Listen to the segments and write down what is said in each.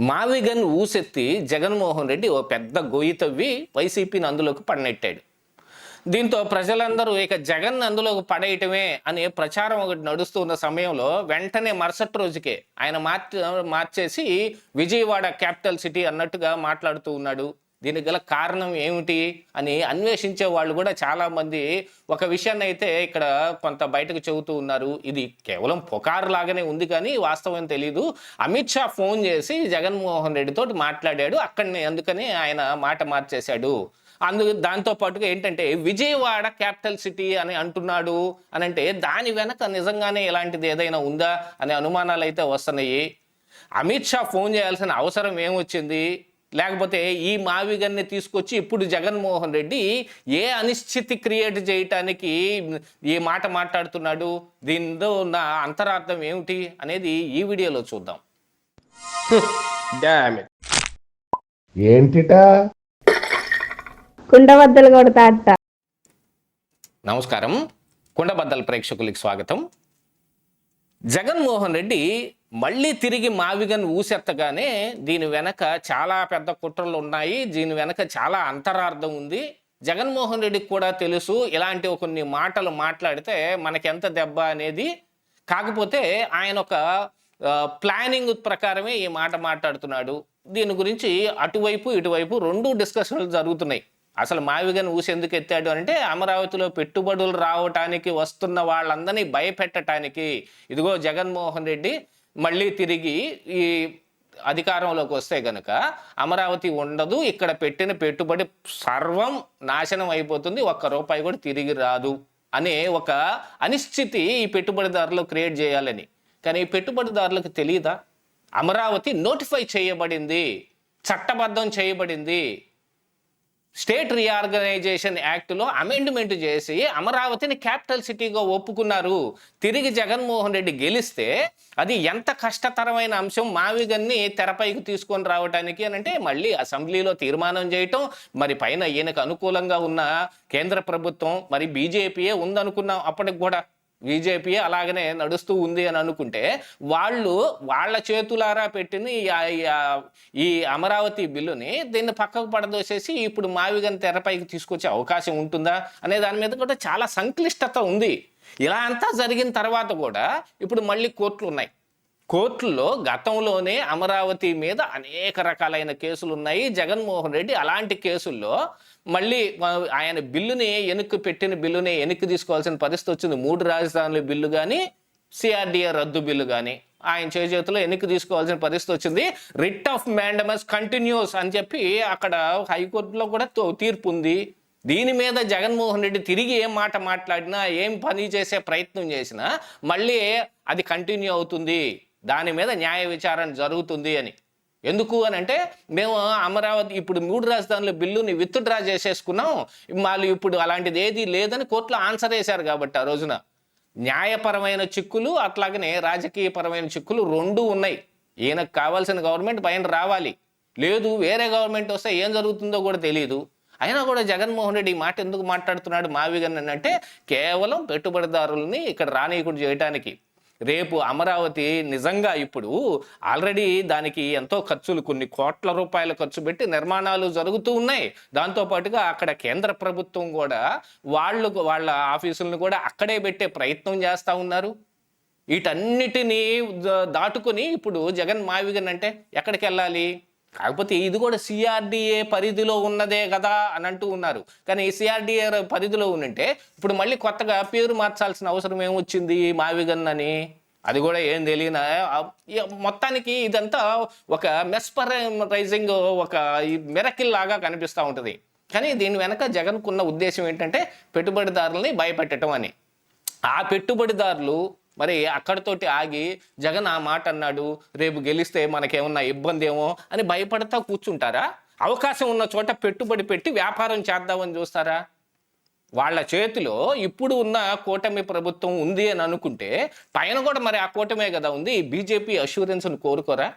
మావిగన్ ఊసెత్తి జగన్మోహన్ రెడ్డి ఓ పెద్ద గొయ్యి తవ్వి వైసీపీని అందులోకి పడనెట్టాడు. దీంతో ప్రజలందరూ ఇక జగన్ అందులోకి పడేయటమే అనే ప్రచారం ఒకటి నడుస్తున్న సమయంలో వెంటనే మరుసటి రోజుకే ఆయన మార్చేసి విజయవాడ క్యాపిటల్ సిటీ అన్నట్టుగా మాట్లాడుతూ ఉన్నాడు. దీనికి గల కారణం ఏమిటి అని అన్వేషించే వాళ్ళు కూడా చాలామంది ఒక విషయాన్ని అయితే ఇక్కడ కొంత బయటకు చెబుతూ ఉన్నారు. ఇది కేవలం పుకారు లాగానే ఉంది కానీ వాస్తవం తెలీదు. అమిత్ షా ఫోన్ చేసి జగన్మోహన్ రెడ్డితో మాట్లాడాడు, అక్కడనే అందుకని ఆయన మాట మార్చేశాడు. దాంతో పాటుగా ఏంటంటే విజయవాడ క్యాపిటల్ సిటీ అని అంటున్నాడు అని అంటే దాని వెనక నిజంగానే ఇలాంటిది ఏదైనా ఉందా అనే అనుమానాలు అయితే వస్తున్నాయి. అమిత్ షా ఫోన్ చేయాల్సిన అవసరం ఏమొచ్చింది? లేకపోతే ఈ మావిగన్ని తీసుకొచ్చి ఇప్పుడు జగన్మోహన్ రెడ్డి ఏ అనిశ్చితి క్రియేట్ చేయటానికి ఈ మాట మాట్లాడుతున్నాడు? దీనిలో ఉన్న అంతరార్థం ఏమిటి అనేది ఈ వీడియోలో చూద్దాం. ఏంటిటా కుండబద్దలు కొడతా. నమస్కారం, కుండబద్దల ప్రేక్షకులకి స్వాగతం. జగన్మోహన్ రెడ్డి మళ్ళీ తిరిగి మావిగన్ ఊసెత్తగానే దీని వెనక చాలా పెద్ద కుట్రలు ఉన్నాయి, దీని వెనక చాలా అంతరార్థం ఉంది. జగన్మోహన్ రెడ్డికి కూడా తెలుసు ఇలాంటి కొన్ని మాటలు మాట్లాడితే మనకెంత దెబ్బ అనేది. కాకపోతే ఆయన ఒక ప్లానింగ్ ప్రకారమే ఈ మాట మాట్లాడుతున్నాడు. దీని గురించి అటువైపు ఇటువైపు రెండు డిస్కషన్లు జరుగుతున్నాయి. అసలు మావిగన్ ఊసి ఎందుకు ఎత్తాడు అంటే అమరావతిలో పెట్టుబడులు రావటానికి వస్తున్న వాళ్ళందరినీ భయపెట్టడానికి. ఇదిగో జగన్మోహన్ రెడ్డి మళ్ళీ తిరిగి ఈ అధికారంలోకి వస్తే గనక అమరావతి ఉండదు, ఇక్కడ పెట్టిన పెట్టుబడి సర్వం నాశనం అయిపోతుంది, ఒక్క రూపాయి కూడా తిరిగి రాదు అనే ఒక అనిశ్చితి ఈ పెట్టుబడిదారులు క్రియేట్ చేయాలని. కానీ ఈ పెట్టుబడిదారులకు తెలియదా? అమరావతి నోటిఫై చేయబడింది, చట్టబద్ధం చేయబడింది. స్టేట్ రీఆర్గనైజేషన్ యాక్ట్లో అమెండ్మెంట్ చేసి అమరావతిని క్యాపిటల్ సిటీగా ఒప్పుకున్నారు. తిరిగి జగన్మోహన్ రెడ్డి గెలిస్తే అది ఎంత కష్టతరమైన అంశం మావిగన్ని తెరపైకి తీసుకొని రావడానికి అని అంటే మళ్ళీ అసెంబ్లీలో తీర్మానం చేయటం, మరి పైన ఈయనకు అనుకూలంగా ఉన్న కేంద్ర ప్రభుత్వం మరి బీజేపీయే ఉందనుకున్నాం, అప్పటికి కూడా బీజేపీ అలాగనే నడుస్తూ ఉంది అని అనుకుంటే వాళ్ళ చేతులారా పెట్టిన ఈ అమరావతి బిల్లుని దీన్ని పక్కకు పడదోసేసి ఇప్పుడు మావిగన్ తెరపైకి తీసుకొచ్చే అవకాశం ఉంటుందా అనే దాని మీద కూడా చాలా సంక్లిష్టత ఉంది. ఇలా అంతా జరిగిన తర్వాత కూడా ఇప్పుడు మళ్ళీ కోర్టులు ఉన్నాయి. కోర్టుల్లో గతంలోనే అమరావతి మీద అనేక రకాలైన కేసులు ఉన్నాయి. జగన్మోహన్ రెడ్డి అలాంటి కేసుల్లో మళ్ళీ ఆయన పెట్టిన బిల్లుని వెనక్కి తీసుకోవాల్సిన పరిస్థితి వచ్చింది. 3 రాజధానుల బిల్లు కానీ సిఆర్డిఏ రద్దు బిల్లు కానీ ఆయన చేతిలో వెనక్కి తీసుకోవాల్సిన పరిస్థితి వచ్చింది. రిట్ ఆఫ్ మ్యాండమస్ కంటిన్యూస్ అని చెప్పి అక్కడ హైకోర్టులో కూడా తీర్పు ఉంది. దీని మీద జగన్మోహన్ రెడ్డి తిరిగి ఏం మాట మాట్లాడినా, ఏం పని చేసే ప్రయత్నం చేసినా మళ్ళీ అది కంటిన్యూ అవుతుంది, దాని మీద న్యాయ విచారణ జరుగుతుంది అని. ఎందుకు అని అంటే మేము అమరావతి ఇప్పుడు 3 రాజధానుల బిల్లుని విత్డ్రా చేసేసుకున్నాం, వాళ్ళు ఇప్పుడు అలాంటిది ఏది లేదని కోర్టులో ఆన్సర్ వేశారు కాబట్టి ఆ రోజున న్యాయపరమైన చిక్కులు అట్లాగనే రాజకీయపరమైన చిక్కులు రెండూ ఉన్నాయి. ఈయనకు కావాల్సిన గవర్నమెంట్ పైన రావాలి, లేదు వేరే గవర్నమెంట్ వస్తే ఏం జరుగుతుందో కూడా తెలియదు. అయినా కూడా జగన్మోహన్ రెడ్డి ఈ మాట ఎందుకు మాట్లాడుతున్నాడు మావిగన్ అంటే కేవలం పెట్టుబడిదారులని ఇక్కడ రానీయకుండా చేయడానికి. రేపు అమరావతి నిజంగా ఇప్పుడు ఆల్రెడీ దానికి ఎంతో ఖర్చులు, కొన్ని కోట్ల రూపాయలు ఖర్చు పెట్టి నిర్మాణాలు జరుగుతూ ఉన్నాయి. దాంతోపాటుగా అక్కడ కేంద్ర ప్రభుత్వం కూడా వాళ్ళ ఆఫీసులను కూడా అక్కడే పెట్టే ప్రయత్నం చేస్తూ ఉన్నారు. వీటన్నిటినీ దాటుకొని ఇప్పుడు జగన్ మావిగన్ అంటే ఎక్కడికి వెళ్ళాలి? కాకపోతే ఇది కూడా సిఆర్డిఏ పరిధిలో ఉన్నదే కదా అని అంటూ ఉన్నారు. కానీ సిఆర్డిఏ పరిధిలో ఉంటే ఇప్పుడు మళ్ళీ కొత్తగా పేరు మార్చాల్సిన అవసరం ఏమొచ్చింది మావిగన్ అని? అది కూడా ఏం తెలియనా. మొత్తానికి ఇదంతా ఒక మెస్పరైజింగ్, ఒక మిరకిల్ లాగా కనిపిస్తూ ఉంటుంది. కానీ దీని వెనక జగన్కున్న ఉద్దేశం ఏంటంటే పెట్టుబడిదారులని భయపెట్టడం అని. ఆ పెట్టుబడిదారులు మరి అక్కడితోటి ఆగి జగన్ ఆ మాట అన్నాడు, రేపు గెలిస్తే మనకేమన్నా ఇబ్బంది ఏమో అని భయపడతా కూర్చుంటారా? అవకాశం ఉన్న చోట పెట్టుబడి పెట్టి వ్యాపారం చేద్దామని చూస్తారా? వాళ్ళ చేతిలో ఇప్పుడు ఉన్న కూటమి ప్రభుత్వం ఉంది అని అనుకుంటే పైన కూడా మరి ఆ కూటమే కదా ఉంది. బీజేపీ అష్యూరెన్స్ను కోరుకోరా?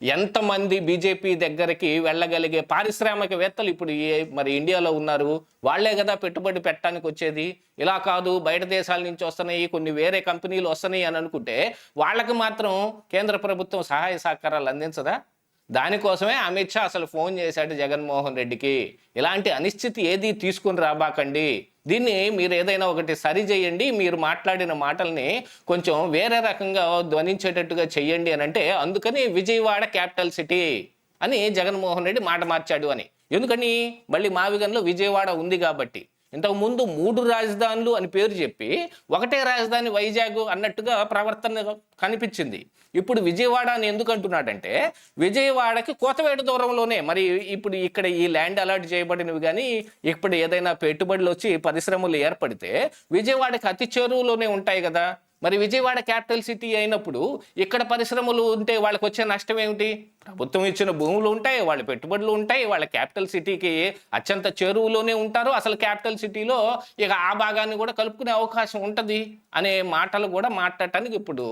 ఎంతమంది బీజేపీ దగ్గరికి వెళ్ళగలిగే పారిశ్రామికవేత్తలు ఇప్పుడు మరి ఇండియాలో ఉన్నారు? వాళ్లే కదా పెట్టుబడి పెట్టడానికి వచ్చేది. ఇలా కాదు బయట దేశాల నుంచి వస్తున్నాయి, కొన్ని వేరే కంపెనీలు వస్తున్నాయి అని అనుకుంటే వాళ్ళకి మాత్రం కేంద్ర ప్రభుత్వం సహాయ సహకారాలు అందించదా? దానికోసమే అమిత్ షా అసలు ఫోన్ చేశాడు జగన్మోహన్ రెడ్డికి. ఇలాంటి అనిశ్చితి ఏది తీసుకుని రాబాకండి, దీన్ని మీరు ఏదైనా ఒకటి సరి చేయండి, మీరు మాట్లాడిన మాటల్ని కొంచెం వేరే రకంగా ధ్వనించేటట్టుగా చెయ్యండి అని అంటే, అందుకని విజయవాడ క్యాపిటల్ సిటీ అని జగన్మోహన్ రెడ్డి మాట మార్చాడు అని. ఎందుకని? మళ్ళీ మావిగన్లో విజయవాడ ఉంది కాబట్టి. ఇంతకుముందు 3 రాజధానులు అని పేరు చెప్పి ఒకటే రాజధాని వైజాగ్ అన్నట్టుగా ప్రవర్తన కనిపించింది. ఇప్పుడు విజయవాడ అని ఎందుకు అంటున్నాడంటే, విజయవాడకి కోతవేట దూరంలోనే. మరి ఇప్పుడు ఇక్కడ ఈ ల్యాండ్ అలాట్ చేయబడినవి కానీ ఇప్పుడు ఏదైనా పెట్టుబడులు వచ్చి పరిశ్రమలు ఏర్పడితే విజయవాడకి అతి చేరువలోనే ఉంటాయి కదా. మరి విజయవాడ క్యాపిటల్ సిటీ అయినప్పుడు ఇక్కడ పరిశ్రమలు ఉంటే వాళ్ళకి వచ్చే నష్టం ఏమిటి? ప్రభుత్వం ఇచ్చిన భూములు ఉంటాయి, వాళ్ళ పెట్టుబడులు ఉంటాయి, వాళ్ళ క్యాపిటల్ సిటీకి అత్యంత చేరువలోనే ఉంటారు. అసలు క్యాపిటల్ సిటీలో ఇక ఆ భాగాన్ని కూడా కలుపుకునే అవకాశం ఉంటుంది అనే మాటలు కూడా మాట్లాడటానికి ఇప్పుడు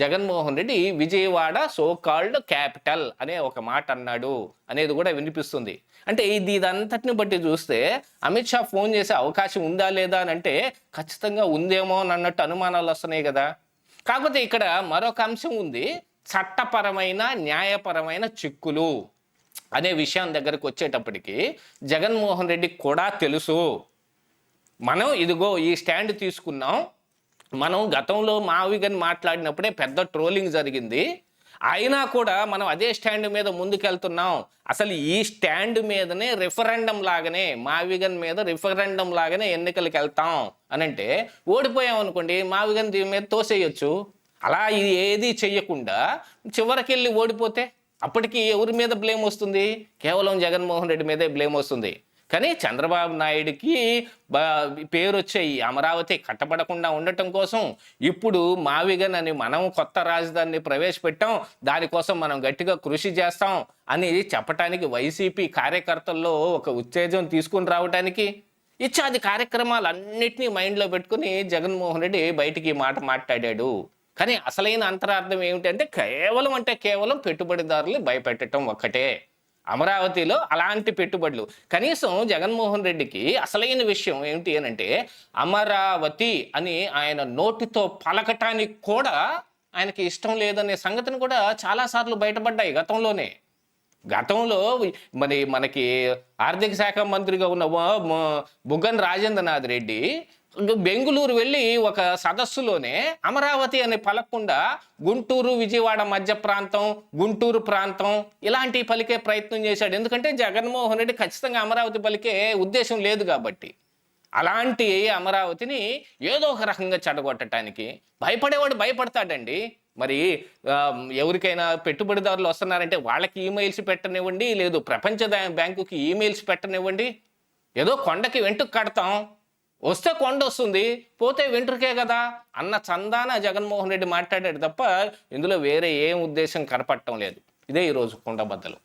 Jaganmohan Reddy Vijayawada so called capital అనే ఒక మాట అన్నాడు అనేది కూడా వినిపిస్తుంది. అంటే ఇదంతటిని బట్టి చూస్తే అమిత్ షా ఫోన్ చేసే అవకాశం ఉందా లేదా అని అంటే ఖచ్చితంగా ఉందేమో అన్నట్టు అనుమానాలు వస్తున్నాయి కదా. కాకపోతే ఇక్కడ మరొక అంశం ఉంది, చట్టపరమైన న్యాయపరమైన చిక్కులు అనే విషయం దగ్గరకు వచ్చేటప్పటికి జగన్మోహన్ రెడ్డికి కూడా తెలుసు. మనం ఇదిగో ఈ స్టాండ్ తీసుకున్నాం, మనం గతంలో మావిగన్ మాట్లాడినప్పుడే పెద్ద ట్రోలింగ్ జరిగింది, అయినా కూడా మనం అదే స్టాండ్ మీద ముందుకెళ్తున్నాం. అసలు ఈ స్టాండ్ మీదనే రిఫరెండం లాగానే, మావిగన్ మీద రిఫరెండం లాగానే ఎన్నికలకు వెళ్తాం అని అంటే, ఓడిపోయాం అనుకోండి మావిగన్ దీని మీద తోసేయచ్చు. అలా ఇది ఏది చెయ్యకుండా చివరికి వెళ్ళి ఓడిపోతే అప్పటికి ఎవరి మీద బ్లేమ్ వస్తుంది? కేవలం జగన్మోహన్ రెడ్డి మీదే బ్లేమ్ వస్తుంది. కానీ చంద్రబాబు నాయుడికి పేరు వచ్చే ఈ అమరావతి కట్టబడకుండా ఉండటం కోసం ఇప్పుడు మావిగన్ అని మనం కొత్త రాజధానిని ప్రవేశపెట్టాం, దానికోసం మనం గట్టిగా కృషి చేస్తాం అని చెప్పటానికి వైసీపీ కార్యకర్తల్లో ఒక ఉత్తేజం తీసుకుని రావడానికి ఇత్యాది కార్యక్రమాలన్నింటినీ మైండ్లో పెట్టుకుని జగన్మోహన్ రెడ్డి బయటికి ఈ మాట మాట్లాడాడు. కానీ అసలైన అంతరార్థం ఏమిటంటే కేవలం పెట్టుబడిదారులు భయపెట్టడం ఒక్కటే. అమరావతిలో అలాంటి పెట్టుబడులు, కనీసం జగన్మోహన్ రెడ్డికి అసలైన విషయం ఏమిటి అని అంటే, అమరావతి అని ఆయన నోటితో పలకటానికి కూడా ఆయనకి ఇష్టం లేదనే సంగతిని కూడా చాలాసార్లు బయటపడ్డాయి గతంలో మరి మనకి ఆర్థిక శాఖ మంత్రిగా ఉన్న బుగ్గన రాజేంద్రనాథ్ రెడ్డి బెంగుళూరు వెళ్ళి ఒక సదస్సులోనే అమరావతి అని పలకకుండా గుంటూరు విజయవాడ మధ్య ప్రాంతం, గుంటూరు ప్రాంతం ఇలాంటి పలికే ప్రయత్నం చేశాడు. ఎందుకంటే జగన్మోహన్ రెడ్డి ఖచ్చితంగా అమరావతి పలికే ఉద్దేశం లేదు కాబట్టి. అలాంటి అమరావతిని ఏదో ఒక రకంగా చెడగొట్టడానికి భయపడేవాడు భయపడతాడండి. మరి ఎవరికైనా పెట్టుబడిదారులు వస్తున్నారంటే వాళ్ళకి ఈమెయిల్స్ పెట్టనివ్వండి, లేదు ప్రపంచ బ్యాంకుకి ఈమెయిల్స్ పెట్టనివ్వండి. ఏదో కొండకి వెంట్రుక కడతాం, వస్తే కొండ వస్తుంది, పోతే వెంట్రుకే కదా అన్న చందాన జగన్మోహన్ రెడ్డి మాట్లాడాడు తప్ప ఇందులో వేరే ఏం ఉద్దేశం కనపడటం లేదు. ఇదే ఈరోజు కుండబద్దలు.